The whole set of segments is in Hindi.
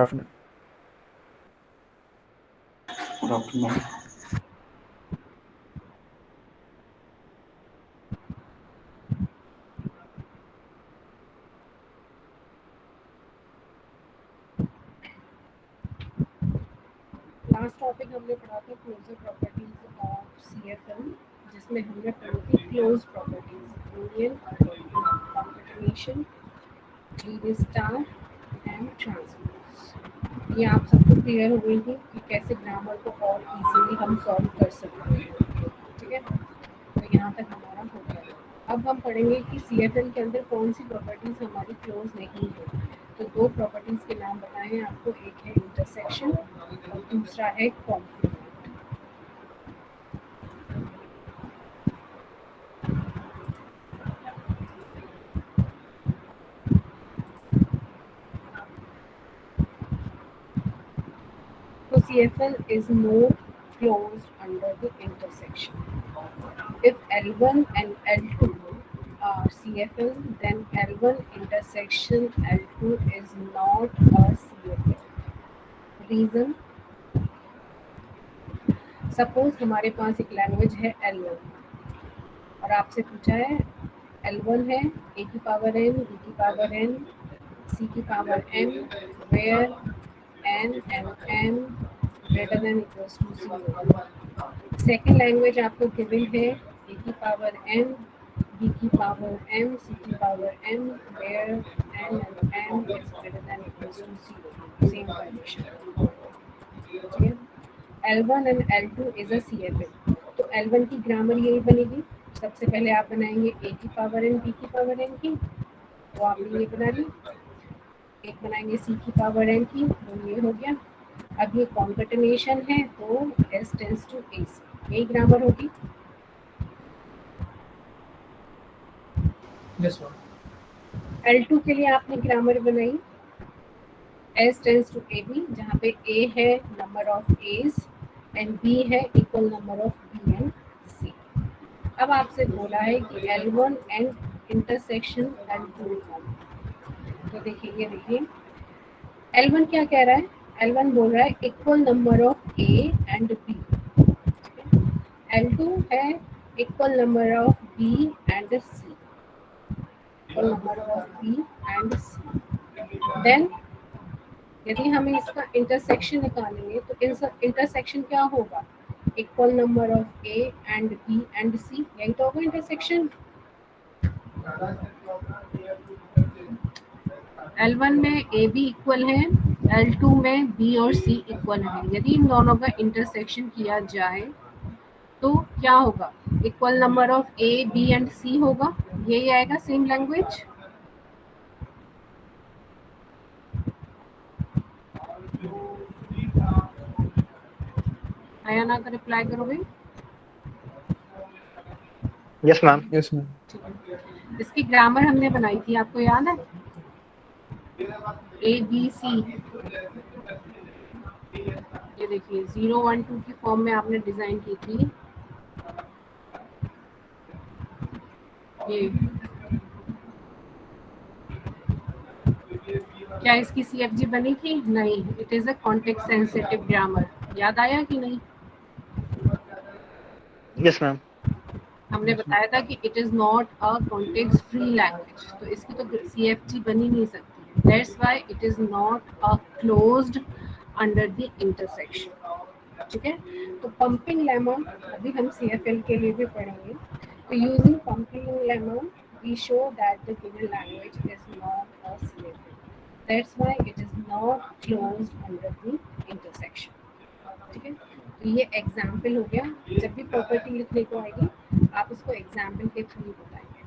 Afternoon. Good afternoon. Last topic हमने पढ़ा था क्लोजर प्रॉपर्टीज ऑफ सीएफएल, जिसमें हमने पढ़ी थी close properties, union, concatenation, linear star and transpose. ये आप सबको क्लियर हो गई थी कि कैसे ग्रामर को और इजीली हम सॉल्व कर सकते हैं। ठीक है, तो यहाँ तक हमारा हो गया। अब हम पढ़ेंगे कि सीएफएल के अंदर कौन सी प्रॉपर्टीज हमारी क्लोज नहीं है। तो दो प्रॉपर्टीज के नाम बताए हैं आपको, एक है इंटरसेक्शन और दूसरा है complement. So CFL is not closed under the intersection. If L1 and L2 are CFL, then L1 intersection L2 is not a CFL. Reason? Suppose हमारे पास एक लैंग्वेज है L1 और आपसे पूछा है L1 है A की पावर n, B की पावर n, C की power m, where n and m greater than equals to 0. Second language आपको गिवन है A की पावर n, B की पावर m, C की power m, where n and m is greater than equals to 0. Same condition. ठीक है, L1 and L2 is a CFL। तो L1 की ग्रामर यही बनेगी। सबसे पहले आप बनाएंगे A की पावर n, B की पावर n की, तो आपने ये बना ली। एक बनाएंगे C की पावर n की, तो ये हो गया। अब ये कॉन्केटेनेशन है तो S टेंड्स टू AC, यही ग्रामर होगी। Yes ma'am. L2 के लिए आपने ग्रामर बनाई S टेंड्स टू AB, जहाँ पे A है number of A's and B है equal number of B and C। अब आपसे बोला है कि L1 एंड इंटरसेक्शन L2। तो देखिए, ये देखिए L1 क्या कह रहा है, L1 बोल रहा है equal number of A and B। L2 है equal number of B and C, equal number of B and C। Then यदि हमें इसका इंटरसेक्शन निकालेंगे तो इंटरसेक्शन क्या होगा, equal number of A and B and C, यही तो होगा इंटरसेक्शन। L1 में AB इक्वल है, L2 में B और C इक्वल है। यदि इन दोनों का इंटरसेक्शन किया जाए तो क्या होगा, equal number of A, B and C होगा, यही आएगा सेम लैंग्वेज। आया ना, का रिप्लाई करोगे? Yes ma'am. Yes ma'am. इसकी ग्रामर हमने बनाई थी, आपको याद है? A B C, ये देखिए 0 1 2 की फॉर्म में आपने डिजाइन की थी। ये क्या इसकी CFG बनी थी? नहीं, it is a context sensitive grammar. याद आया कि नहीं? Yes ma'am. हमने बताया था कि it is not a context free language, तो इसकी तो CFG बन ही नहीं सकती। That's why it is not a closed under the intersection. ठीक है, तो पंपिंग लेमा अभी हम CFL के लिए भी पढ़ेंगे। तो using pumping lemma we show that the given language is not a CFL। That's why it is not closed under the intersection. ठीक है, तो ये एग्जाम्पल हो गया। जब भी प्रॉपर्टी लिखने को आएगी आप इसको एग्जाम्पल के थ्रू बताएंगे।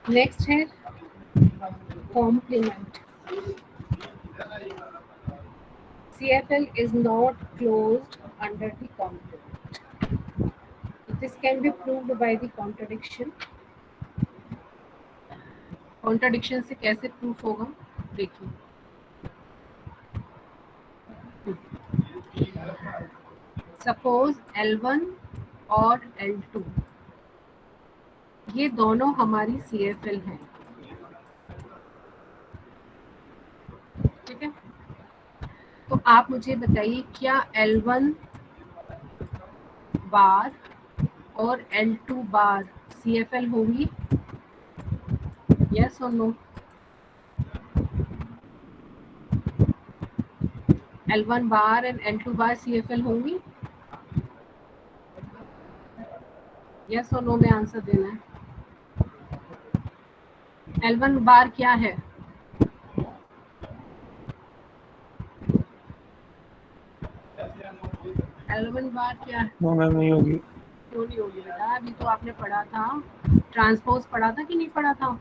नेक्स्ट है complement. CFL is not closed under the complement. This can be proved by the contradiction. Contradiction से कैसे प्रूफ होगा, देखिए। सपोज L1 और L2 ये दोनों हमारी CFL हैं। तो आप मुझे बताइए क्या L1 बार और L2 बार CFL होंगी? यस और no? L1 bar and L2 bar CFL होंगी? यस और नो में आंसर देना है। L1 बार क्या है? L1 बार क्या है? नो मैम नहीं होगी। क्यों नहीं होगी बेटा? अभी तो आपने पढ़ा था, ट्रांसपोज पढ़ा था कि नहीं पढ़ा था?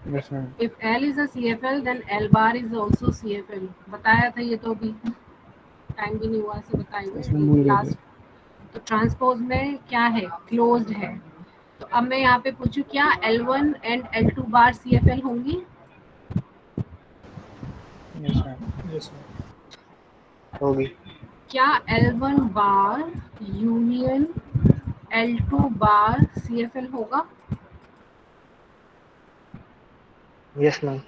Yes ma'am. If L is a CFL, then L bar is also CFL. बताया था ये तो अभी, टाइम भी नहीं हुआ से इसमें भूल बताएंगे गए थे। लास्ट। तो ट्रांसपोज में क्या है? क्लोज्ड है। तो अब मैं यहाँ पे पूछूं क्या L1 and L2 bar CFL होंगी? Yes ma'am. यस मैम होगी। क्या L1 बार यूनियन L2 बार CFL होगा? Yes ma'am.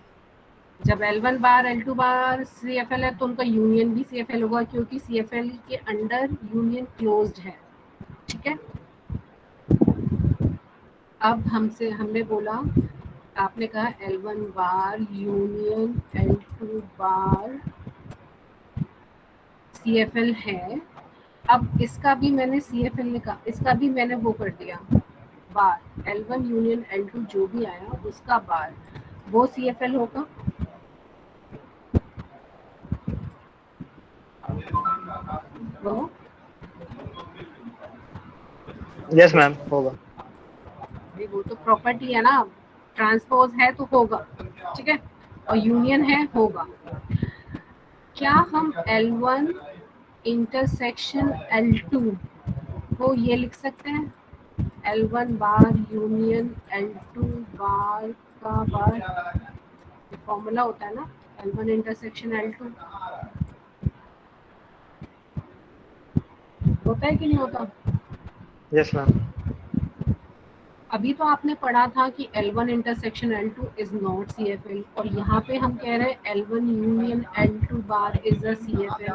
जब L1 बार L2 बार CFL है तो उनका यूनियन भी CFL होगा, क्योंकि CFL के अंडर यूनियन क्लोज्ड है। ठीक है, अब हमने बोला, आपने कहा L1 बार यूनियन L2 बार CFL है। अब इसका भी मैंने CFL निकाल, इसका भी मैंने वो कर दिया बार, L1 यूनियन L2 जो भी आया उसका बार, वो CFL होगा। बोलो। यस मैम होगा। भाई वो तो प्रॉपर्टी है ना, ट्रांसपोज है तो होगा, ठीक है, और यूनियन है होगा। क्या हम L1 इंटरसेक्शन L2 को ये लिख सकते हैं? L1 बार यूनियन L2 बार का बार, फॉर्मूला होता है ना L1 इंटरसेक्शन L2, होता है कि नहीं होता? Yes ma'am. अभी तो आपने पढ़ा था कि L1 intersection L2 is not CFL, और यहाँ पे हम कह रहे हैं L1 union L2 bar is a CFL।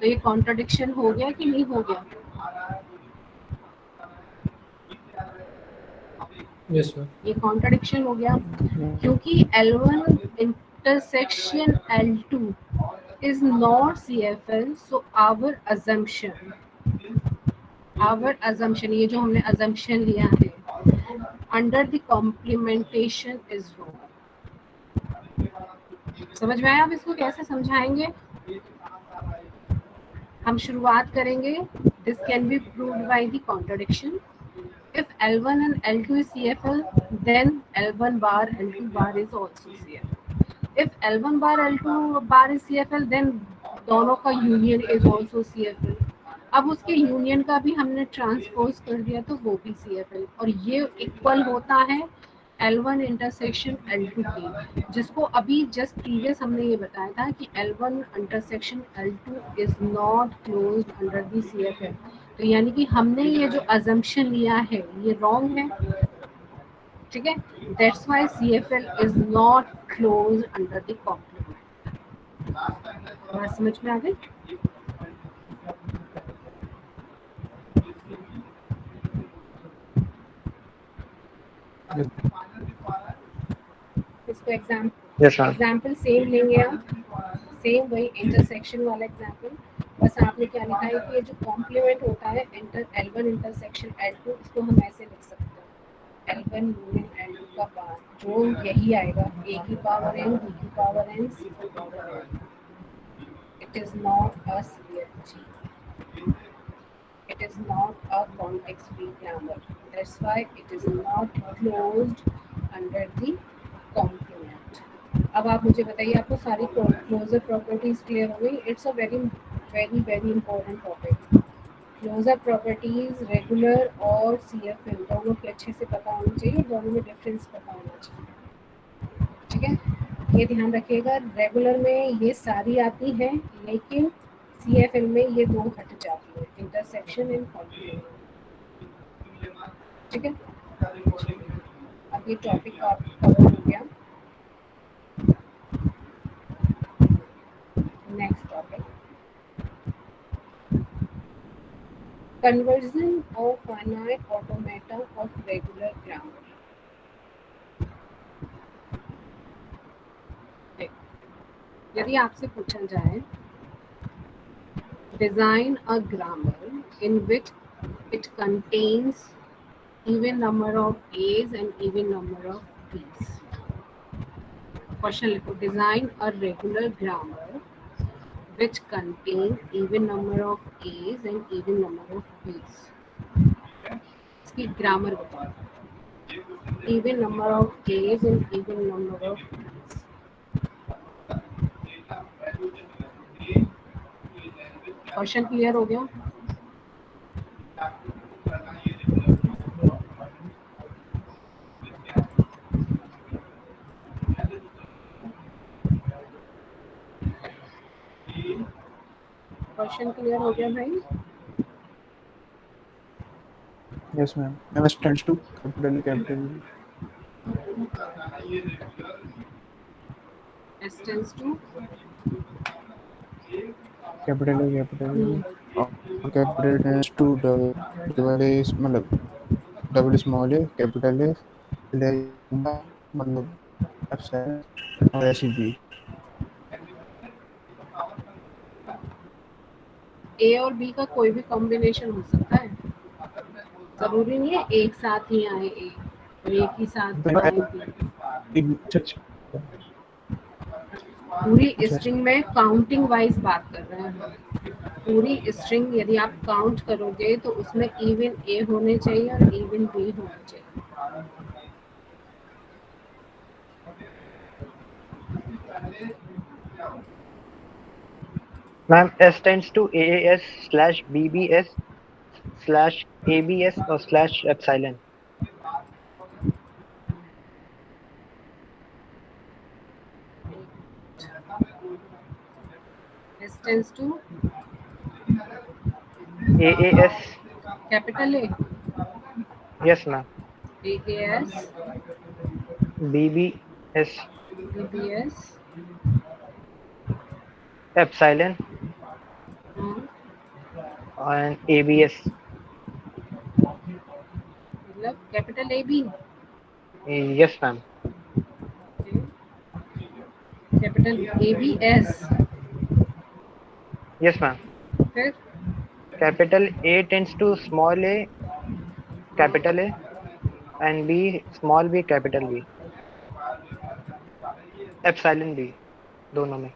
तो ये कॉन्ट्रडिक्शन हो गया कि नहीं हो गया? यस मैम ये कॉन्ट्रडिक्शन हो गया, क्योंकि L1 intersection L2 is not CFL, so our assumption, ये जो हमने assumption लिया है under the complementation is wrong। समझ में आया? अब इसको कैसे समझाएंगे? हम शुरुआत करेंगे, this can be proved by the contradiction। If L1 and L2 is CFL, then L1 bar L2 bar is also CFL। If L1 bar L2 bar is CFL, then दोनों का यूनियन is also CFL। अब उसके यूनियन का भी हमने ट्रांसपोज कर दिया तो वो भी CFL, और ये इक्वल होता है L1 इंटरसेक्शन L2 की, जिसको अभी जस्ट प्रीवियस हमने ये बताया था कि L1 intersection L2 is not closed under the CFL। तो यानी कि हमने ये जो अजम्पशन लिया है ये रॉन्ग है, ठीक है, that's why CFL is not closed under the complement. बात समझ में आ गई? इसको यस मैम। एग्जाम्पल सेम लेंगे आप, सेम वही इंटरसेक्शन वाला एग्जाम्पल, बस आपने क्या लिखा है कि ये जो कॉम्प्लीमेंट होता है L1 इंटरसेक्शन L2, इसको हम ऐसे लिख सकते हैं L1 यूनियन L2 का बार, जो यही आएगा A की पावर n, B की पावर n, C की power n। It is not a CFG, it is not a context free grammar, that's why it is not closed under the complement। अब आप मुझे बताइए, आपको सारी क्लोजर प्रॉपर्टीज क्लियर हो गई? It's a very very very important topic. Closure properties regular और CFL दोनों के अच्छे से पता होना चाहिए, दोनों में डिफरेंस पता होना चाहिए, ठीक है, ये ध्यान रखिएगा। रेगुलर में ये सारी आती है, लेकिन CFL में ये दो हट जाती है, इंटरसेक्शन एंड कॉम्प्लीमेंट, ठीक है। अब ये टॉपिक आप कवर हो गया। conversion of finite automata of regular grammar. यदि आपसे पूछा जाए design a grammar in which it contains even number of A's and even number of B's. Question लिखो, design a regular grammar which contains even number of A's and even number of B's. इसकी ग्रामर बताओ. Even number of A's and even number of B's. Question clear हो गया? क्वेश्चन क्लियर हो गया भाई? Yes, ma'am. MS tends to capital capital. S tends to Capital A capital और capital tends to double A मतलब double small a capital A मतलब epsilon और ऐसी B. A और B का कोई भी कॉम्बिनेशन हो सकता है, जरूरी नहीं है एक साथ ही आए A और एक ही साथ आए B. पूरी स्ट्रिंग में काउंटिंग वाइज बात कर रहे हैं. पूरी स्ट्रिंग यदि आप काउंट करोगे तो उसमें इवन A होने चाहिए और इवन B होने चाहिए. Ma'am S tends to AAS slash BBS slash ABS और slash epsilon. S tends to AAS. capital A. Yes, ma'am. AAS, BBS, BBS, epsilon and ABS. मतलब capital A B. Yes, ma'am. Capital A B S. Yes, ma'am. फिर Capital A tends to small a, capital A, and B, small b, capital B. Epsilon B, दोनों में.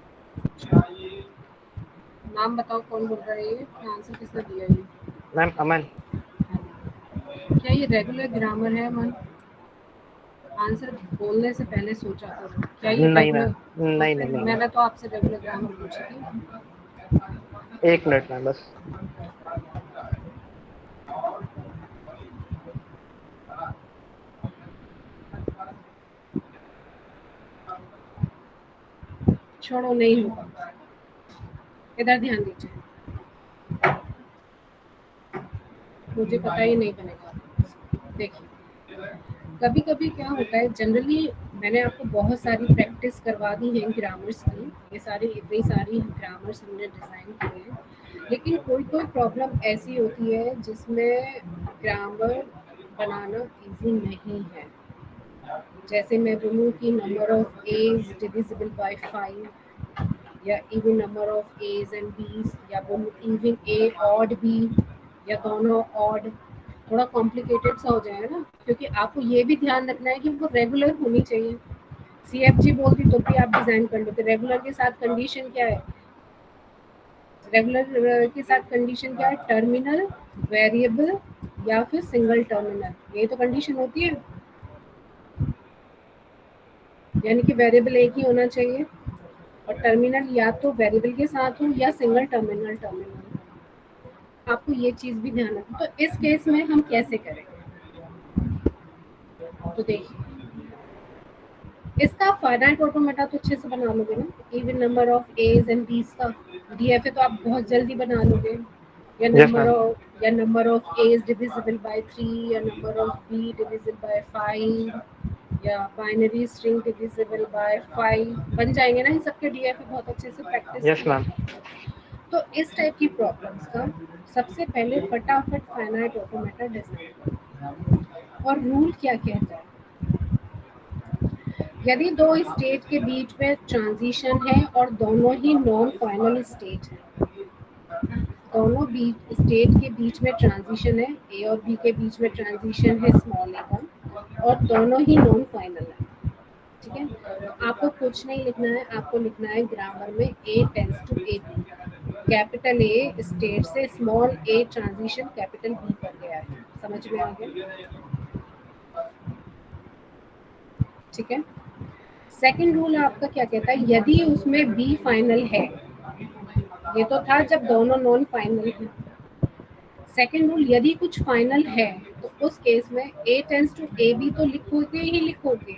नाम बताओ कौन बोल रहा है ये? आंसर किसने दिया ये? मैम अमन. क्या ये रेगुलर ग्रामर है अमन? आंसर बोलने से पहले सोचा करो. क्या ये नहीं regular- मैम, नहीं तो नहीं नहीं. मैंने तो आपसे रेगुलर ग्रामर पूछी थी. एक मिनट मैम बस. छोड़ो, नहीं होगा. इधर ध्यान दीजिए. मुझे पता ही नहीं बनेगा. देखिए, कभी कभी क्या होता है, जनरली मैंने आपको बहुत सारी प्रैक्टिस करवा दी है ग्रामर्स की. ये सारी इतनी सारी ग्रामर्स हमने डिज़ाइन किए हैं, लेकिन कोई कोई प्रॉब्लम ऐसी होती है जिसमें ग्रामर बनाना इजी नहीं है. जैसे मैं बोलूँ कि number of a's divisible by 5 या even number of a's and b's, या बोलूँ इवन ए ऑड बी या दोनों ऑड. थोड़ा कॉम्प्लिकेटेड सा हो जाएगा ना, क्योंकि आपको ये भी ध्यान रखना है कि वो रेगुलर होनी चाहिए. CFG बोलती तो भी आप डिजाइन कर लेते. रेगुलर के साथ कंडीशन क्या है? रेगुलर के साथ कंडीशन क्या है? टर्मिनल, वेरिएबल या फिर सिंगल टर्मिनल. ये तो कंडीशन होती है. यानी कि वेरिएबल एक ही होना चाहिए और टर्मिनल या तो वेरिएबल के साथ हो या सिंगल टर्मिनल. आपको ये चीज भी ध्यान रखना. तो इस केस में हम कैसे करेंगे? तो देखिए, इसका फाइनाइट ऑटोमेटा तो अच्छे से बना लोगे ना. Even number of a's and b's का DFA तो आप बहुत जल्दी बना लोगे. या number of a's divisible by 3 या number of b divisible by 5 या बाइनरी स्ट्रिंग डिविजिबल बाय 5 बन जाएंगे ना. इन सबके DFA बहुत अच्छे से प्रैक्टिस. Yes ma'am. तो इस टाइप की प्रॉब्लम्स का सबसे पहले फटाफट फाइनाइट ऑटोमेटा डिजाइन करो। और रूल क्या कहता है, यदि दो स्टेट के बीच में ट्रांजिशन है और दोनों ही नॉन फाइनल स्टेट है, दोनों स्टेट के बीच में ट्रांजिशन है, ए और बी के बीच में ट्रांजिशन है स्मॉल ए का, और दोनों ही नॉन फाइनल है, ठीक है। तो आपको कुछ नहीं लिखना है, आपको लिखना है ग्रामर में A tends to A B, capital A state से small A transition capital B पर गया है। समझ में आ गया? ठीक है। सेकंड रूल आपका क्या कहता है, यदि उसमें बी फाइनल है, ये तो था जब दोनों नॉन फाइनल है। सेकंड रूल, यदि कुछ फाइनल है तो उस केस में A tends to A B तो लिखोगे ही लिखोगे,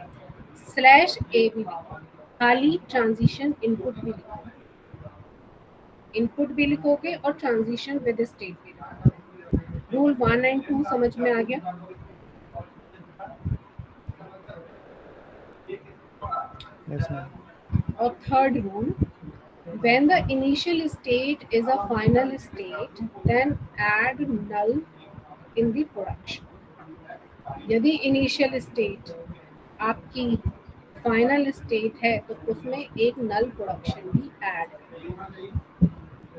स्लैश ए बी लिखो, खाली ट्रांजिशन इनपुट भी लिखोगे, इनपुट भी लिखोगे और ट्रांजिशन विद स्टेट भी लिखोगे। रूल 1 एंड 2 समझ में आ गया? Yes, ma'am. और third rule, when the initial state is a final state, then add null in the production. यदि इनिशियल स्टेट आपकी फाइनल स्टेट है तो उसमें एक नल प्रोडक्शन भी ऐड।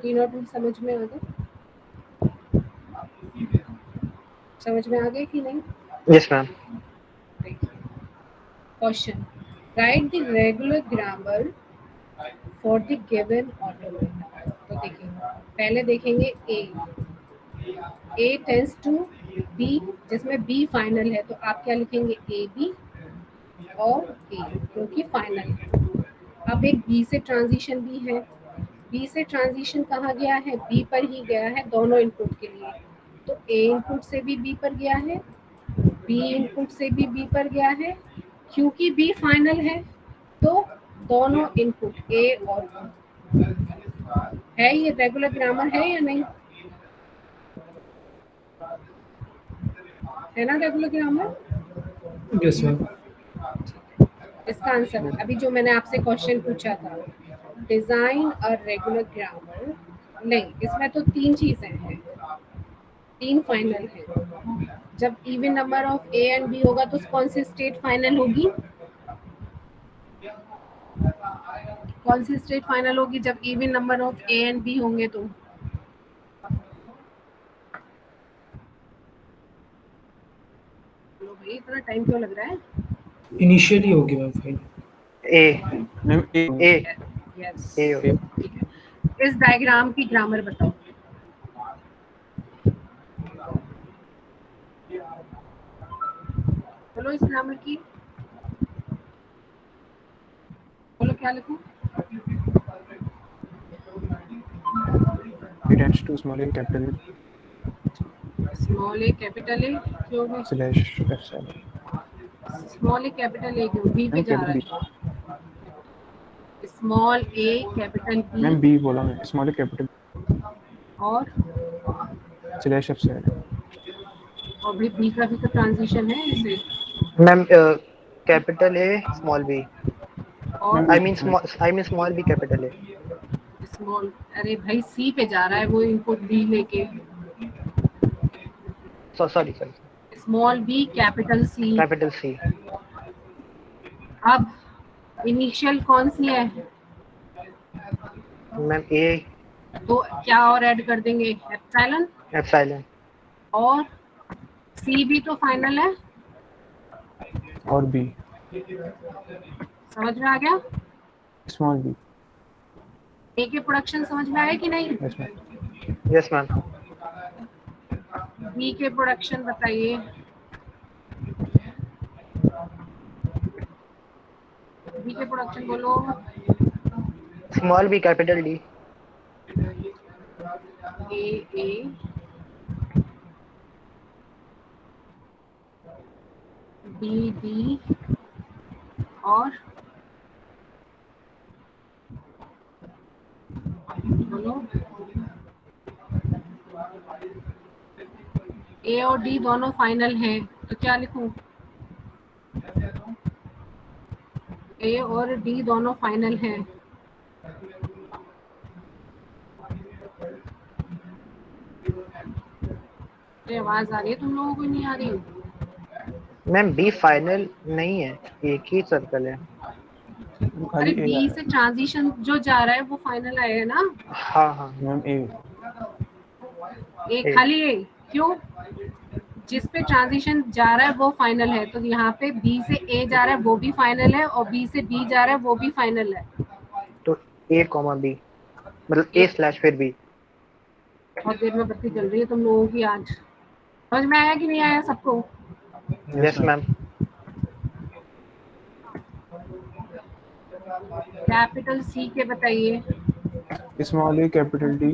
तीनों रूल समझ में आ गए? समझ में आ गए कि नहीं? Yes, ma'am. Question, right the regular grammar for the given automata. तो देखिए, पहले देखेंगे ए टेंड्स टू बी, जिसमें बी फाइनल है तो आप क्या लिखेंगे, ए बी और ए, क्योंकि फाइनल है। अब एक बी से ट्रांजिशन भी है, बी से ट्रांजिशन कहाँ गया है, बी पर ही गया है दोनों इनपुट के लिए, तो ए इनपुट से भी बी पर गया है, बी इनपुट से भी बी पर गया है, क्योंकि बी फाइनल है तो दोनों इनपुट ए और बी है। ये रेगुलर ग्रामर है या नहीं, है ना रेगुलर ग्रामर? Yes ma'am. इसका आंसर अभी जो मैंने आपसे क्वेश्चन पूछा था, डिजाइन अ रेगुलर ग्रामर, नहीं, इसमें तो तीन चीजें हैं, तीन फाइनल है। जब even number of a and b होगा तो कौन सी स्टेट फाइनल होगी, कौन सी स्टेट फाइनल होगी जब even number of a and b होंगे तो? लो भाई, इतना टाइम क्यों लग रहा है? इनिशियली होगी ma'am final. A. Ma'am, A. Yes, A. A. ठीक है। इस डायग्राम की ग्रामर बताओ। बोलो इस ग्रामर की, बोलो क्या लिखूं? A tends to small a capital small A capital A क्यों है? slash epsilon. Small A capital A क्यों, बी पे Ma'am, जा capital रहा है। स्मॉल ए कैपिटल मैम बी B बोला मैं, small a capital और slash epsilon. भी बी का भी तो ट्रांजिशन है इसे, Ma'am, capital A, small b. और I mean small b, capital A. Small, अरे भाई सी पे जा रहा है वो इनपुट बी लेके, So sorry. Small B capital C. Capital C. अब इनिशियल कौन सी है, Ma'am, A, तो क्या और ऐड कर देंगे, एप्सिलॉन, epsilon. और सी भी तो फाइनल है। और B समझ में आ गया? small b. ए के प्रोडक्शन समझ में आया कि नहीं? Yes, ma'am. Yes, ma'am. B के प्रोडक्शन बताइए। बी के प्रोडक्शन बोलो। Small b, capital D. A B b और बोलो, ए और डी दोनों फाइनल हैं तो क्या लिखूं, ए और डी दोनों फाइनल हैं ये आवाज आ रही है, तुम लोगों को नहीं आ रही? मैम बी फाइनल नहीं है, एक ही सर्कल है। मैम अरे खाली ए बी आया से ट्रांजिशन जो जा रहा है वो फाइनल आएगा ना? हाँ हाँ मैम ए। ए ए। खाली ए क्यों? जिस पे ट्रांजिशन जा रहा है वो फाइनल है, तो यहाँ पे बी से ए जा रहा है वो भी फाइनल है, और बी से बी जा रहा है वो भी फाइनल है। तो ए कॉमा बी, मतलब ए स्लैश फिर बी। बहुत देर में बत्ती जल रही है तुम लोगों की आज। समझ में आया कि नहीं आया सबको? Yes ma'am. कैपिटल सी के बताइए। Small A capital D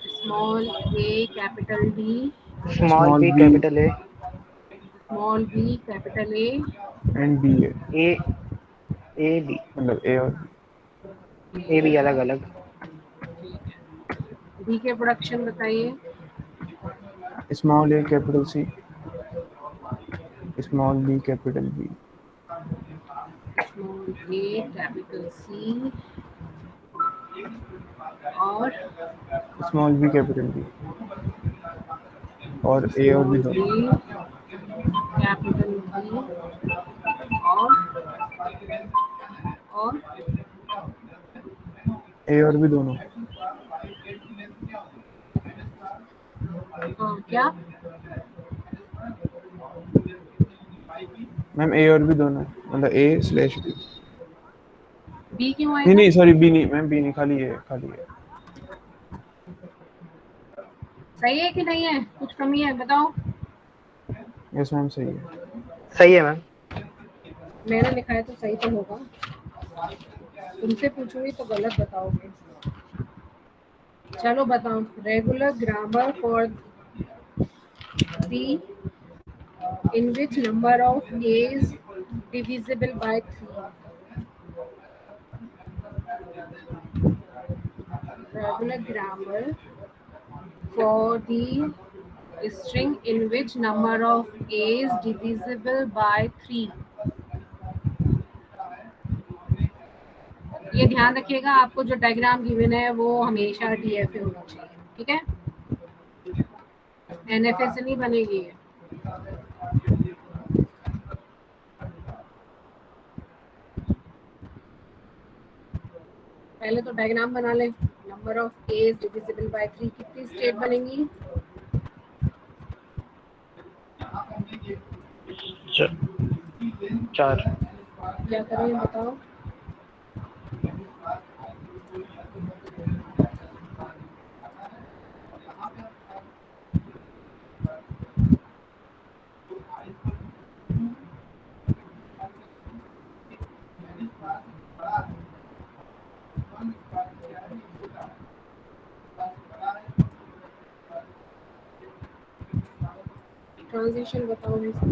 small A capital D, small small b b capital A, small B capital A, and b a, a b, मतलब ए और ए बी अलग अलग। बी के प्रोडक्शन बताइए। स्मॉल ए capital C, small B capital B, small ए कैपिटल सी और स्मॉल बी कैपिटल बी, और ए और बी स्मॉल दोनों। बी कैपिटल बी और ए और बी दोनों। क्या? मैम ए और बी दोनों, मतलब ए स्लैश बी। बी क्यों नहीं आएगा? नहीं सॉरी, बी नहीं मैम, बी नहीं, खाली ए, खाली ए। सही है कि नहीं है? कुछ कमी है बताओ। यस मैम सही है। सही है मैम। मैंने लिखा है तो सही तो होगा, तुमसे पूछूंगी तो गलत बताओगे। चलो बताओ। Regular grammar for three in which number of a is divisible by 3. Regular grammar for the string in which number of a is divisible by 3. ये ध्यान रखिएगा, आपको जो डायग्राम गिवन है वो हमेशा डीएफए होना चाहिए, ठीक है? एनएफए से नहीं बनेगी ये। पहले तो डायग्राम बना ले। Number of A is divisible by 3, कितनी स्टेट बनेंगी? चार। क्या करें बताओ? ट्रांजिशन बताओ इसका।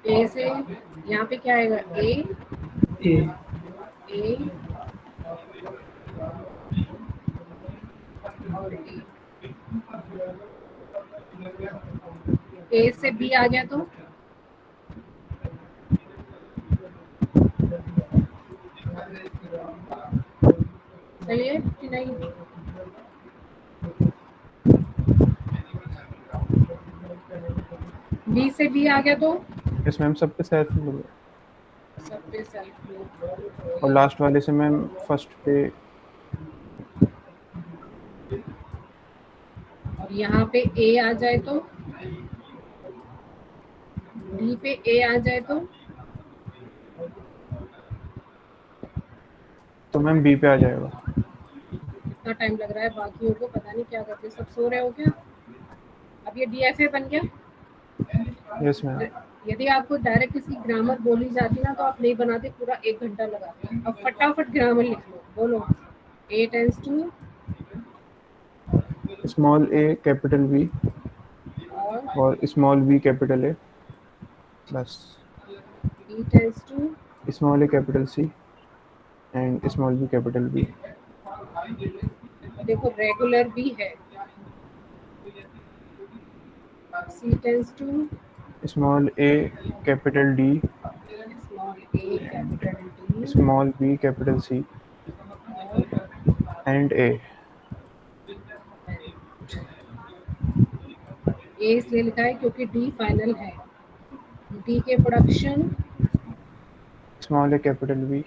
ए से यहाँ पे क्या आएगा? ए ए ए और ए से बी आ गया तो सही है कि नहीं? बी से बी आ गया तो यस मैम, सब पे सेल्फ हो गया, सब पे सेल्फ। और लास्ट वाले से मैम फर्स्ट पे। और यहाँ पे ए आ जाए तो, डी पे ए आ जाए तो मैम बी पे आ जाएगा। कितना टाइम लग रहा है? बाकियों को पता नहीं क्या करते, सब सो रहे हो क्या? अब ये डीएफए बन गया। Yes ma'am. यदि आपको डायरेक्ट किसी ग्रामर बोली जाती ना तो आप नहीं बनाते, पूरा 1 घंटा लगाते। अब फटाफट ग्रामर लिख लो, बोलो। A tends to small A capital B और स्मॉल बी कैपिटल ए, बस। B tends to small A capital C and small B capital B. देखो रेगुलर भी है। C tends to small A capital D, small A capital D, small B capital C and A. A इसलिए लिखा है क्योंकि डी फाइनल है। डी के production small A capital B,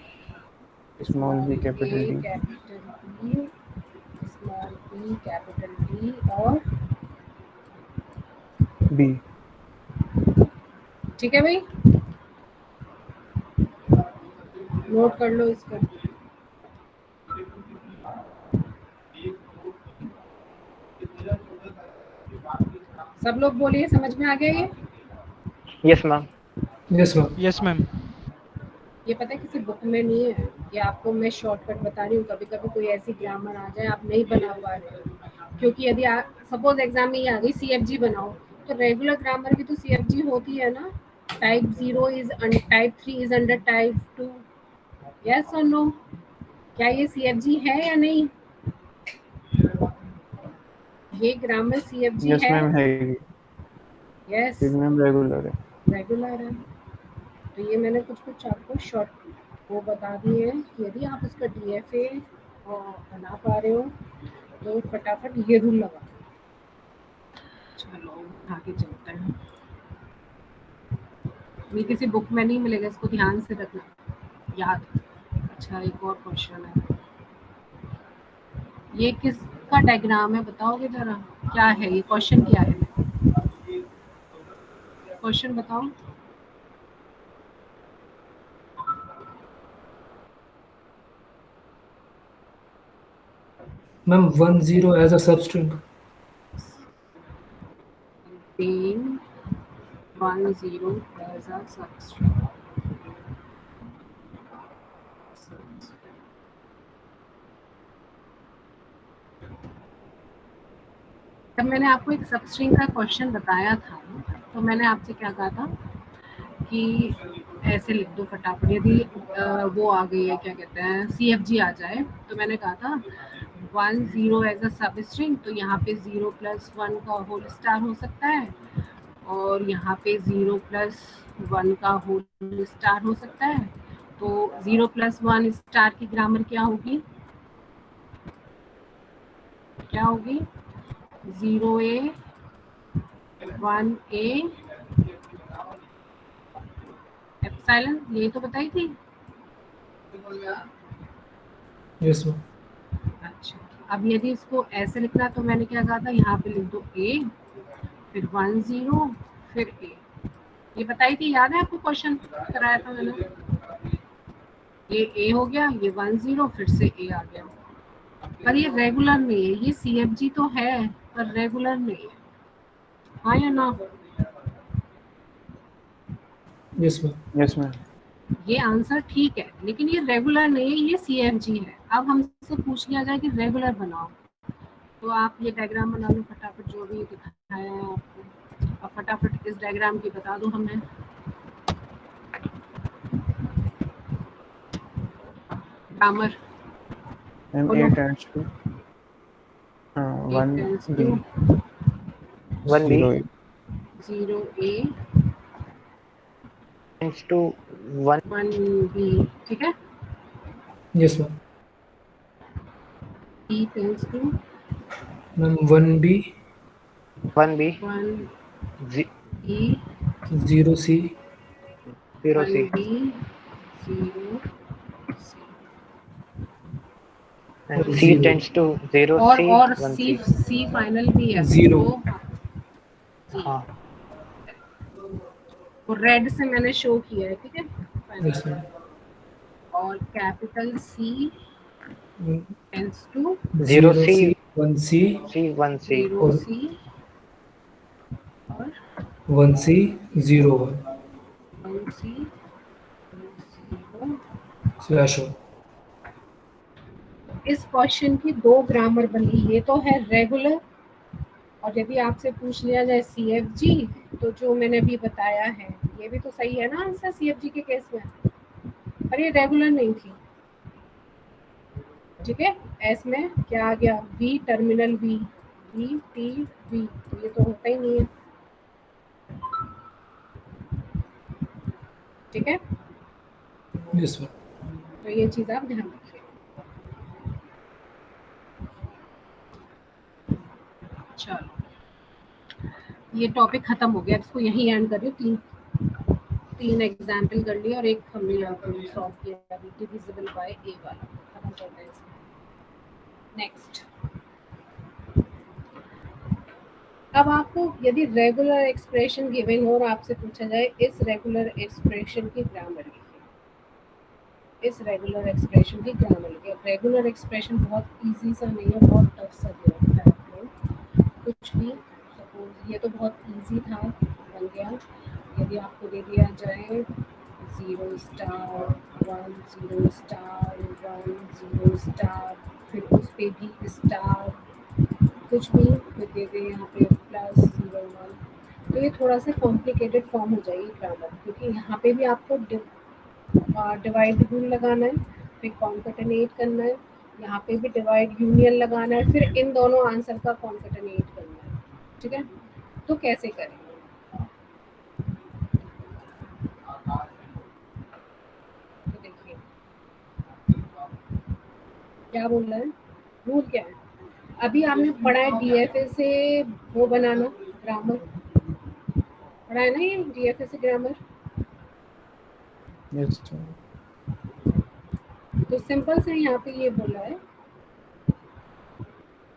small B capital A D, capital B, small B capital D और बी। ठीक है भाई, नोट कर लो इसको। सब लोग बोलिए, समझ में आ गया ये? Yes ma'am. Yes ma'am. Yes ma'am. ये पता है किसी बुक में नहीं है, ये आपको मैं शॉर्टकट बता रही हूँ। कभी कभी कोई ऐसी ग्रामर आ जाए आप नहीं बना पा रहे हो, क्योंकि यदि आप सपोज एग्जाम में ये आ गई CFG बनाओ, तो रेगुलर ग्रामर भी तो CFG होती है ना। Type 0 is type 3 is under type 2, yes और नो? क्या ये CFG है या नहीं? ये ग्रामर CFG यस है? मैम है, यस, मैम रेगुलर है। रेगुलर है। तो ये मैंने कुछ कुछ आपको शॉर्ट वो बता दिए हैं कि यदि आप इसका DFA बना पा रहे हो तो फटाफट ये रूल लगा। चलो आगे चलते हैं। ये किसी बुक में नहीं मिलेगा, इसको ध्यान से रखना याद। अच्छा, एक और क्वेश्चन है। ये किसका डायग्राम है बताओगे जरा? क्या है ये? क्वेश्चन क्या है? क्वेश्चन बताओ। Ma'am 10 as a substring. being 10 as a substring. जब मैंने आपको एक सबस्ट्रिंग का क्वेश्चन बताया था तो मैंने आपसे क्या कहा था कि ऐसे लिख दो फटाफट। यदि वो आ गई है, क्या कहते हैं, CFG आ जाए, तो मैंने कहा था 10 एज अ सब स्ट्रिंग, तो यहाँ पे 0 + 1 का होल स्टार हो सकता है, और यहाँ पे 0 + 1 का होल स्टार हो सकता है। तो 0 + 1 स्टार की ग्रामर क्या होगी? क्या होगी? 0A 1A एप्सिलॉन, यही तो बताई थी। Yes ma'am. अच्छा, अब यदि इसको ऐसे लिखना तो मैंने क्या कहा था, यहाँ पे लिख दो A, फिर 10, फिर A। ये बताई थी, याद है आपको? क्वेश्चन कराया था मैंने। ये A हो गया, ये 10, फिर से A आ गया। पर ये रेगुलर नहीं है, ये CFG तो है पर रेगुलर नहीं है। हाँ या ना? Yes ma'am. Yes ma'am. ये आंसर ठीक है, लेकिन ये रेगुलर नहीं है, ये CFG है। अब हमसे पूछ लिया जाए कि रेगुलर बनाओ, तो आप ये डायग्राम बना लो फटाफट, जो भी दिखाया है आपको। अब फटाफट इस डायग्राम की बता दो हमें। ग्रामर मैम बोलो। A tends to 1B, 1B 0A। 0A tends to 1 1B, ठीक है। Yes ma'am. E tends to ma'am 1B 1B 1E 0C 0C 1B 0C and और C 0 tends to 0C और 1C। C फाइनल भी है। 0। तो हाँ वो रेड से मैंने शो किया है, ठीक है। Yes ma'am. और capital C tends to 0C 0C 1C C 1C 0C और 1C 0 1C 0। स्लैश हो। इस क्वेश्चन की दो ग्रामर बनी, ये तो है रेगुलर, और यदि आपसे पूछ लिया जाए CFG, तो जो मैंने अभी बताया है ये भी तो सही है ना आंसर CFG के केस में, पर ये रेगुलर नहीं थी, ठीक है। एस में क्या आ गया? V terminal V, V T V, तो ये तो होता ही नहीं है, ठीक है। Yes ma'am. तो ये चीज़ आप ध्यान रखिए। ये टॉपिक खत्म हो गया, इसको यहीं एंड कर रही हूँ। तीन एग्जाम्पल कर लिया और एक हमने यहाँ पे सॉल्व किया, डिविजिबल बाय ए वाला खत्म करते हैं इसमें। नेक्स्ट, अब आपको यदि रेगुलर एक्सप्रेशन गिवन हो और आपसे पूछा जाए इस रेगुलर एक्सप्रेशन की ग्रामर लिखिए, इस रेगुलर एक्सप्रेशन की ग्रामर लिखिए। रेगुलर एक्सप्रेशन बहुत इजी सा नहीं है, बहुत टफ सा दिया है आपको कुछ भी। सपोज ये तो बहुत इजी था, बन गया। यदि आपको दे दिया जाए 0 स्टार 1 0 स्टार 1 0 स्टार, फिर उस पे भी स्टार, कुछ भी फिर दे दे यहाँ पे प्लस 0 1, तो ये थोड़ा सा कॉम्प्लिकेटेड फॉर्म हो जाएगी ग्रामर, क्योंकि यहाँ पे भी आपको डिवाइड रूल लगाना है, फिर कॉन्केटेनेट करना है, यहाँ पे भी डिवाइड यूनियन लगाना है, फिर इन दोनों आंसर का कॉन्केटेनेट करना है। ठीक है, तो कैसे करेंगे? तो देखिए क्या बोल रहा है, रूल क्या है। अभी आपने पढ़ा है डीएफए से वो बनाना, ग्रामर पढ़ा है ना, ये डीएफए से ग्रामर। यस तो सिंपल से यहाँ पे ये बोला है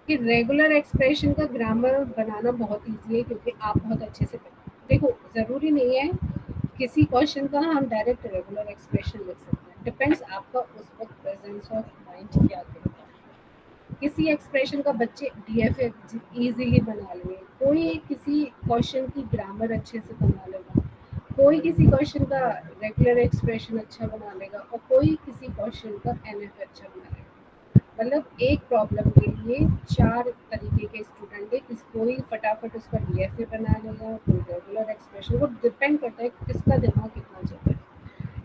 कि रेगुलर एक्सप्रेशन का ग्रामर बनाना बहुत इजी है, क्योंकि आप बहुत अच्छे से देखो, जरूरी नहीं है किसी क्वेश्चन का हम डायरेक्ट रेगुलर एक्सप्रेशन लिख सकते हैं, डिपेंड्स आपका उस वक्त प्रेजेंस ऑफ माइंड क्या करता है। किसी एक्सप्रेशन का बच्चे डीएफए इजीली बना लेंगे, कोई किसी क्वेश्चन की ग्रामर अच्छे से बना लेगा, कोई किसी क्वेश्चन का रेगुलर एक्सप्रेशन अच्छा बना लेगा, और कोई किसी क्वेश्चन का एनएफ अच्छा बना लेगा। मतलब एक प्रॉब्लम के लिए चार तरीके के स्टूडेंट है, कोई फटाफट उसका डीएफए बना लेगा, कोई रेगुलर एक्सप्रेशन, वो डिपेंड करता है किसका दिमाग कितना चलता है।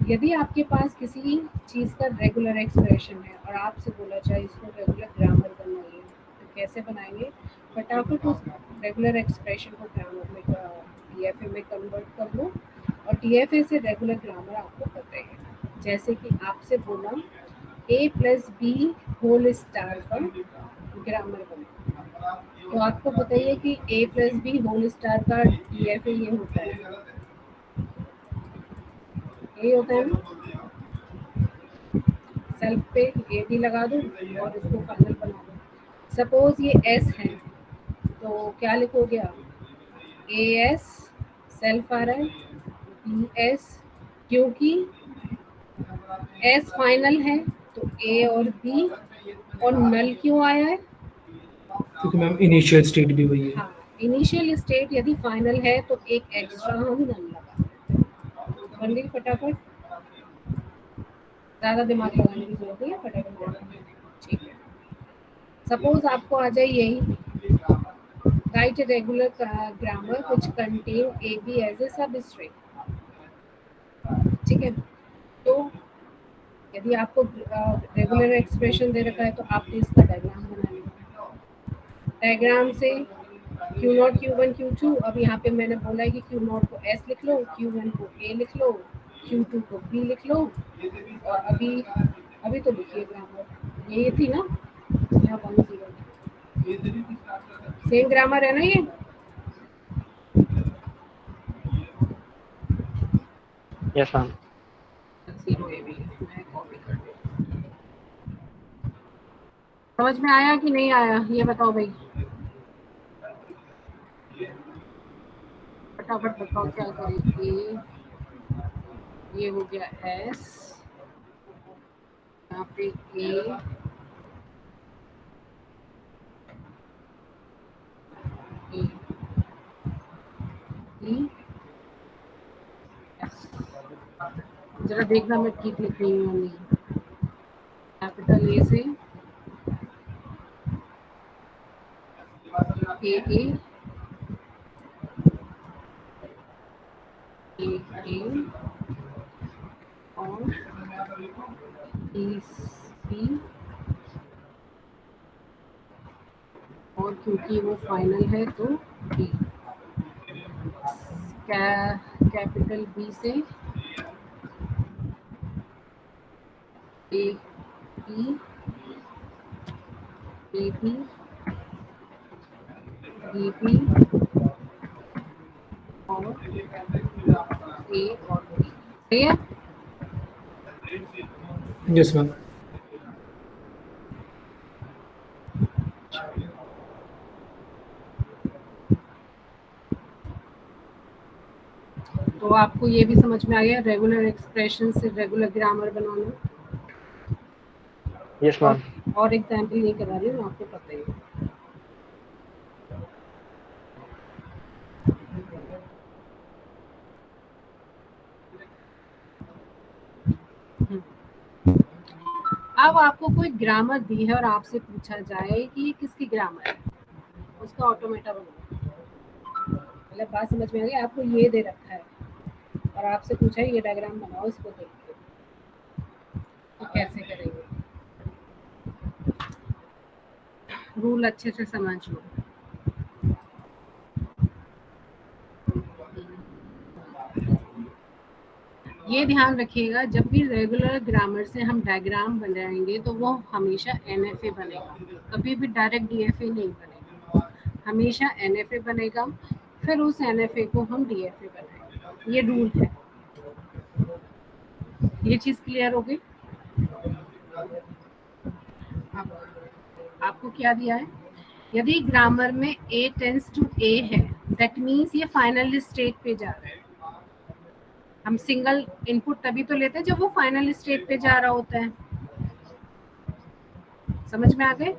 यदि आपके पास किसी चीज़ का रेगुलर एक्सप्रेशन है और आपसे बोला जाए इसको रेगुलर ग्रामर बनाइए, तो कैसे बनाएंगे? फटाफट उस रेगुलर एक्सप्रेशन को ग्रामर में डीएफए में कन्वर्ट कर लो, और डीएफए से रेगुलर ग्रामर आपको पता है। जैसे कि आपसे बोला a plus b whole star का ग्रामर बना, तो आपको बताइए कि a plus b whole star का डीएफए ये होता है, ये होता है ना, सेल्फ पे ए भी लगा दो और इसको फाइनल बना दो। सपोज ये एस है, तो क्या लिखोगे आप? ए एस सेल्फ आ रहा है, बी एस, क्योंकि एस फाइनल है तो ए और बी, और नल क्यों आया है? क्योंकि मैम इनिशियल स्टेट भी वही है। हाँ, इनिशियल स्टेट यदि फाइनल है तो एक एक्स्ट्रा हम नल लगा, बन गई फटाफट, ज्यादा दिमाग लगाने की जरूरत नहीं है, फटाफट बन। ठीक है, सपोज आपको आ जाए यही, right regular grammar which contain a b as a substring. ठीक है, तो यदि आपको रेगुलर एक्सप्रेशन दे रखा है तो आपने इसका डायग्राम बना लिया। डायग्राम से Q0 Q1 Q2, अब यहाँ पे मैंने बोला है कि Q0 को S लिख लो, Q1 को A लिख लो, Q2 को B लिख लो, और अभी तो लिखिए ग्रामर, ये थी ना, यहाँ 1 0 सेम ग्रामर है ना ये। Yes ma'am. 0 A भी मैं कॉपी कर दूँ। समझ में आया कि नहीं आया, ये बताओ भाई, फटाफट बताओ क्या करेंगे। ये हो गया S, यहाँ पे A, E, E, S। जरा देखना मैं ठीक लिख रही हूँ नहीं। कैपिटल ए से ए और बी, और क्योंकि वो फाइनल है तो बी। कैपिटल बी से A B, A B, B B, A और बी, सही है। Yes ma'am. तो आपको ये भी समझ में आ गया रेगुलर एक्सप्रेशन से रेगुलर ग्रामर बनाना। Yes ma'am. और एग्जाम्पल नहीं करा रही हूँ, आपको पता ही है। अब आपको कोई ग्रामर दी है और आपसे पूछा जाए कि ये किसकी ग्रामर है, उसका ऑटोमेटा बनाओ। मतलब बात समझ में आ गई? आपको ये दे रखा है और आपसे पूछा है ये डायग्राम बनाओ इसको देख के, तो कैसे करेंगे? रूल अच्छे से समझ लो। ये ध्यान रखिएगा जब भी रेगुलर ग्रामर से हम डायग्राम बनाएंगे तो वो हमेशा एनएफए बनेगा, कभी भी डायरेक्ट डीएफए नहीं बनेगा, हमेशा एनएफए बनेगा, फिर उस एनएफए को हम डीएफए बनाएंगे। ये रूल है। ये चीज क्लियर हो गई? आपको क्या दिया है? यदि ग्रामर में ए टेंस टू ए है, दैट मीन्स ये फाइनल स्टेट पे जा रहा है। हम सिंगल इनपुट तभी तो लेते हैं जब वो फाइनल स्टेट पे जा रहा होता है। समझ में आ गए?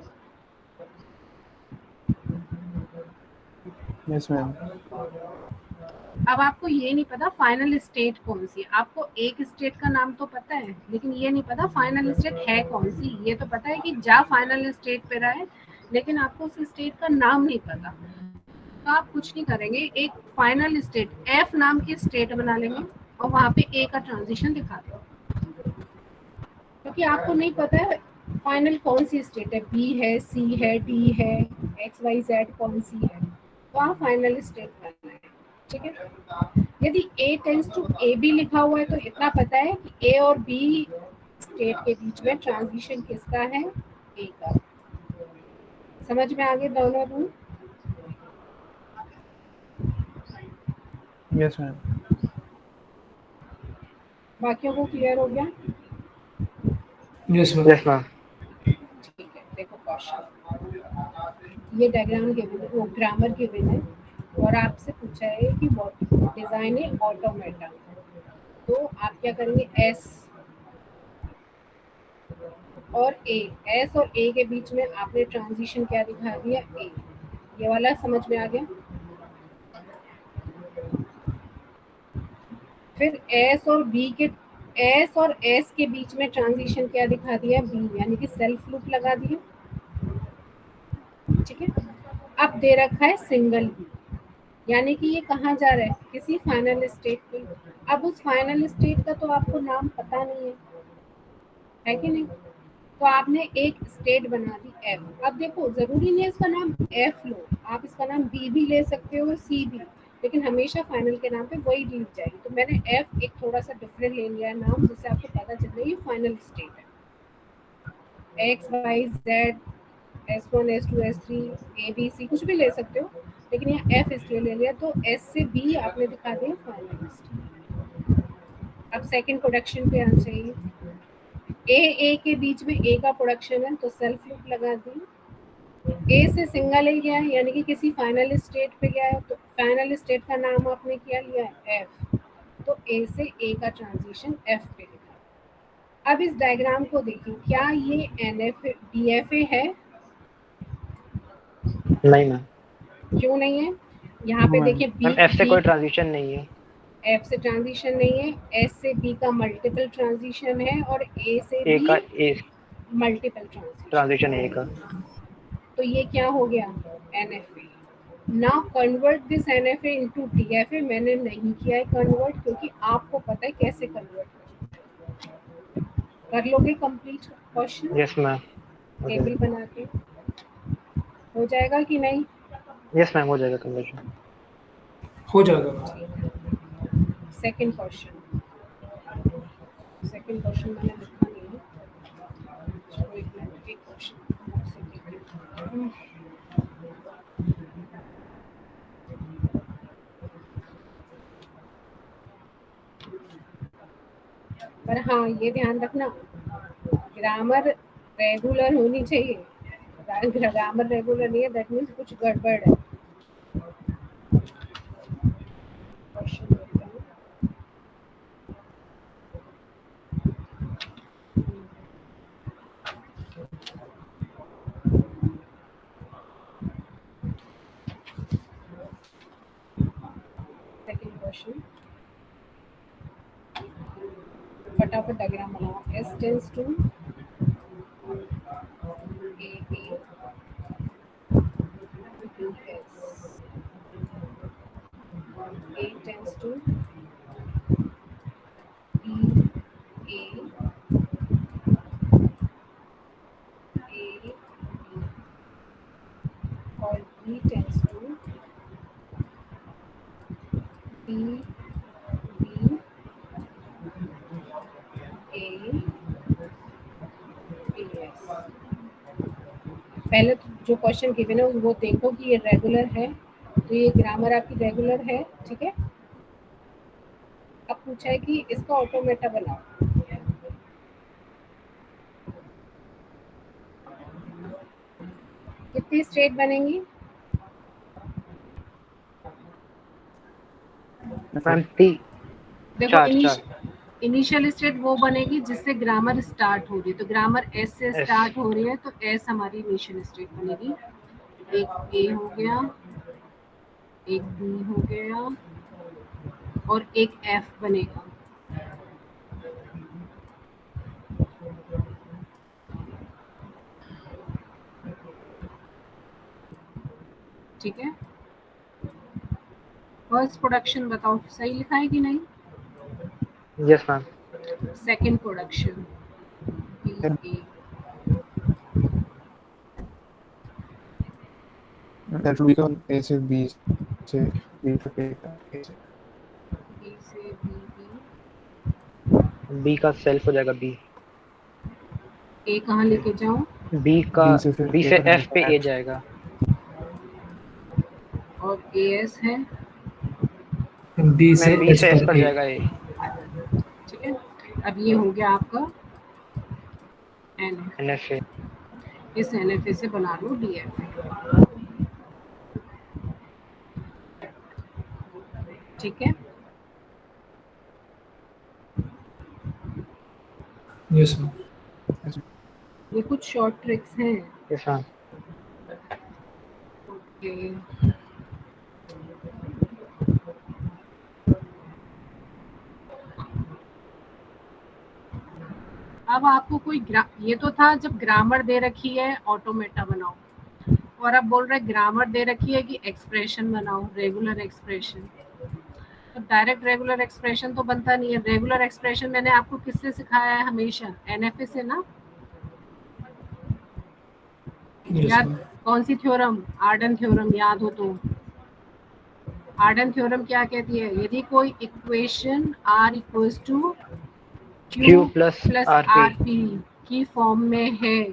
Yes ma'am. अब आपको ये नहीं पता फाइनल स्टेट कौन सी है। आपको एक स्टेट का नाम तो पता है, लेकिन ये नहीं पता फाइनल स्टेट है कौन सी। ये तो पता है कि जा फाइनल स्टेट पे रहा है, लेकिन आपको उस स्टेट का नाम नहीं पता। तो आप कुछ नहीं करेंगे, एक फाइनल स्टेट एफ नाम की स्टेट बना लेंगे और वहां पे ए का ट्रांजिशन दिखा दो, क्योंकि आपको नहीं पता है फाइनल कौन सी स्टेट है, बी है, सी है, डी है, एक्स वाई जेड कौन सी है, तो आप फाइनल स्टेट करना है। ठीक है? यदि ए टेंस टू ए बी लिखा हुआ है तो इतना पता है कि ए और बी स्टेट के बीच में ट्रांजिशन किसका है? ए का। समझ में आ गए दोनों रूल? Yes ma'am. बाकियों को क्लियर हो गया? Yes ma'am. Yes ma'am. ठीक है, देखो क्वेश्चन, ये डायग्राम गिवन है, वो ग्रामर गिवन है और आपसे पूछा है कि व्हाट डिजाइन है ऑटोमेटा। तो आप क्या करेंगे? एस और ए, एस और ए के बीच में आपने ट्रांजिशन क्या दिखा दिया? ए। ये वाला समझ में आ गया? फिर एस और बी के, एस और एस के बीच में ट्रांजिशन क्या दिखा दिया? बी, यानी कि सेल्फ लूप लगा दिया। ठीक है? अब दे रखा है सिंगल बी, यानी कि ये कहाँ जा रहा है? किसी फाइनल स्टेट पे। अब उस फाइनल स्टेट का तो आपको नाम पता नहीं है कि नहीं? तो आपने एक स्टेट बना दी एफ। अब देखो जरूरी नहीं है इसका नाम एफ लो, आप इसका नाम बी भी ले सकते हो, सी भी, लेकिन हमेशा फाइनल के नाम पे वही लीड जाएगी। तो मैंने एफ एक थोड़ा सा डिफरेंट ले लिया है नाम, जिससे आपको पता चल रहा है ये फाइनल स्टेट है। X y z, S1, S2, S3, A, B, C कुछ भी ले सकते हो, लेकिन यहाँ F इसलिए ले लिया। तो S से B आपने दिखा दिया फाइनल स्टेट। अब सेकंड प्रोडक्शन पे आना चाहिए। A के बीच में A का प्रोडक्शन है तो सेल्फ लूप लगा दी। A से सिंगल A गया है, यानी कि किसी फाइनल स्टेट पे गया है, तो फाइनल स्टेट का नाम आपने क्या लिया है? F। तो A से A का ट्रांजिशन F पे लिखा। अब इस डायग्राम को देखिए, क्या ये NF DFA है? नहीं मैम। क्यों नहीं है? यहाँ पे देखिए बी, मैम एफ से कोई ट्रांजिशन नहीं है। एफ से ट्रांजिशन नहीं है, एस से बी का मल्टीपल ट्रांजिशन है और ए से ए का बी ए मल्टीपल ट्रांजिशन है ए का। तो ये क्या हो गया? NFA. Now convert this NFA into DFA. मैंने नहीं किया है कन्वर्ट, क्योंकि आपको पता है कैसे कन्वर्ट कर लोगे। Complete question yes ma'am. Table बना के हो जाएगा कि नहीं? यस मैम हो जाएगा कन्वर्शन। हो जाएगा। सेकंड क्वेश्चन, सेकंड क्वेश्चन मैंने लिखा नहीं है। चलो एक मिनट, एक क्वेश्चन पर हाँ ये ध्यान रखना, ग्रामर रेगुलर होनी चाहिए। ग्रामर रेगुलर नहीं है दैट मीन्स कुछ गड़बड़ है। क्वेश्चन देखते हैं। सेकंड क्वेश्चन, फटाफट डायग्राम बनाओ। S tends to A tends to B A और B tends to B A S। पहले तो जो क्वेश्चन गिवन है वो देखो कि ये रेगुलर है, तो ये ग्रामर आपकी रेगुलर है, ठीक है। अब पूछा है कि इसका ऑटोमेटा बनाओ। कितनी स्टेट बनेंगी? मैम 3 देखो चार इनिशियल स्टेट वो बनेगी जिससे ग्रामर स्टार्ट हो रही है, तो ग्रामर एस से S। स्टार्ट हो रही है तो एस हमारी इनिशियल स्टेट बनेगी। एक ए हो गया, एक बी हो गया और एक एफ बनेगा। ठीक है, फर्स्ट प्रोडक्शन बताओ सही लिखा है कि नहीं? Yes ma'am. Second production That will become A से B से B तक A से बी से बी, B का सेल्फ हो जाएगा B। ए कहाँ लेके जाऊं? B का B से फिर B A से पर F पे A जाएगा। और ए एस है, बी से मैम B एच से S पर पर ए। जाएगा A। ठीक है। अब ये हो गया आपका एन, NFA। इस NFA से बना लो DFA। ठीक है, यस मैम। ये कुछ शॉर्ट ट्रिक्स हैं। Yes ma'am. ओके, अब आपको कोई ये तो था जब ग्रामर दे रखी है ऑटोमेटा बनाओ, और अब बोल रहे ग्रामर दे रखी है कि एक्सप्रेशन बनाओ, रेगुलर एक्सप्रेशन। तो डायरेक्ट रेगुलर एक्सप्रेशन तो बनता नहीं है। रेगुलर एक्सप्रेशन मैंने आपको किससे सिखाया है हमेशा? NFA से ना। यस याद, मैम। कौन सी थ्योरम? आर्डन थ्योरम याद हो तो। आर्डन थ्योरम क्या कहती है? यदि कोई equation R equals to Q Q plus plus RP RP की फॉर्म में है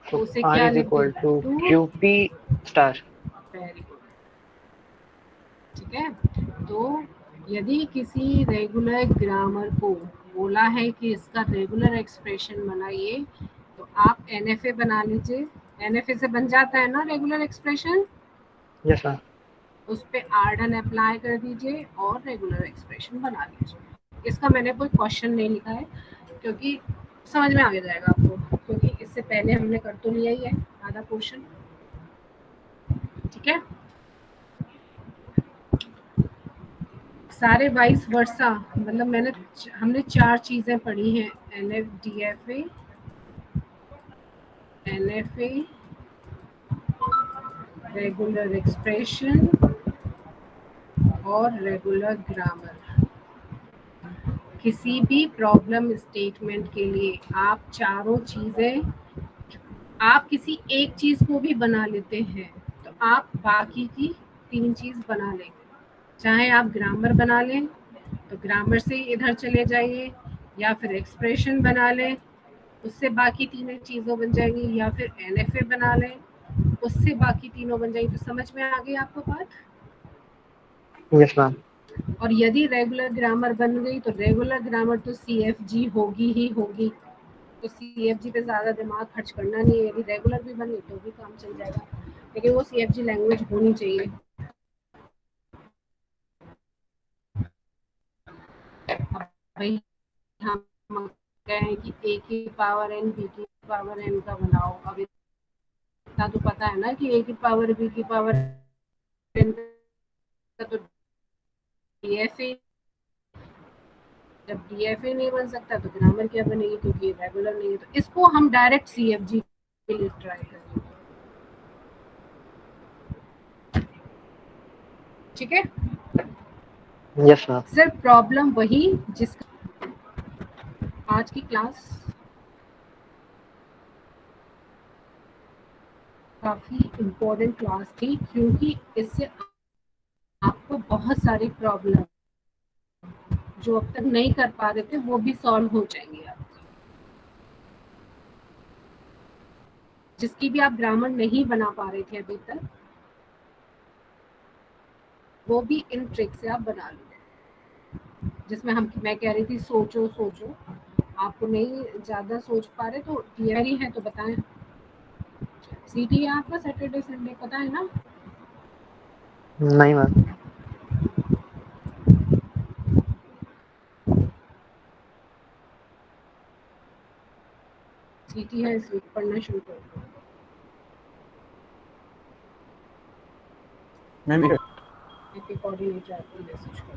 तो उसे R क्या इज लिख इक्वल टू टू? QP स्टार। Very good. ठीक है, तो यदि किसी रेगुलर ग्रामर को बोला है कि इसका रेगुलर एक्सप्रेशन बनाइए तो आप NFA बना लीजिए। NFA से बन जाता है ना रेगुलर एक्सप्रेशन, यस मैम। उस पे आर्डन अप्लाई कर दीजिए और रेगुलर एक्सप्रेशन बना लीजिए। इसका मैंने कोई क्वेश्चन नहीं लिखा है क्योंकि समझ में आ जाएगा आपको, क्योंकि इससे पहले हमने कर तो लिया ही है आधा पोर्शन। ठीक है, सारे वाइस वर्सा, मतलब हमने 4 चीजें पढ़ी हैं, NFDFA, NFA, रेगुलर एक्सप्रेशन और रेगुलर ग्रामर। किसी भी प्रॉब्लम स्टेटमेंट के लिए आप चारों चीजें, आप किसी एक चीज को भी बना लेते हैं तो आप बाकी की 3 चीज बना लें। चाहे आप ग्रामर बना लें तो ग्रामर से इधर चले जाइए, या फिर एक्सप्रेशन बना लें उससे बाकी तीनों चीज़ों बन जाएंगी, या फिर NFA बना लें उससे बाकी तीनों बन जाएंगी। तो समझ में आ गई आपको बात? Yes ma'am. और यदि रेगुलर ग्रामर बन गई तो रेगुलर ग्रामर तो CFG होगी ही होगी, तो CFG पे ज़्यादा दिमाग खर्च करना नहीं है। यदि रेगुलर भी बनी तो भी काम चल जाएगा, लेकिन वो CFG लैंग्वेज होनी चाहिए। अब भाई हम कहें कि A की पावर n B की पावर n का बनाओ, अब इतना तो पता है ना कि A की पावर B की पावर n का तो DFA, जब DFA नहीं बन सकता तो ग्रामर क्या बनेगी, क्योंकि ये रेगुलर नहीं है। तो इसको हम डायरेक्ट CFG के लिए ट्राई करेंगे, ठीक है। Yes ma'am. सिर्फ प्रॉब्लम वही जिसका आज की क्लास काफी इम्पोर्टेंट क्लास थी, क्योंकि इससे आपको बहुत सारी प्रॉब्लम जो अब तक नहीं कर पा रहे थे वो भी सॉल्व हो जाएंगी। आप जिसकी भी आप ग्रामर नहीं बना पा रहे थे अभी तक, वो भी इन ट्रिक से आप बना लो। जिसमें मैं कह रही थी सोचो सोचो, आपको नहीं ज्यादा सोच पा रहे तो तैयारी है तो बताएं। सीटी है आपका सैटरडे संडे, पता है ना? नहीं मैम। सीटी है इसलिए पढ़ना शुरू कर दो। मैम कोऑर्डिनेटर आपको मैसेज कर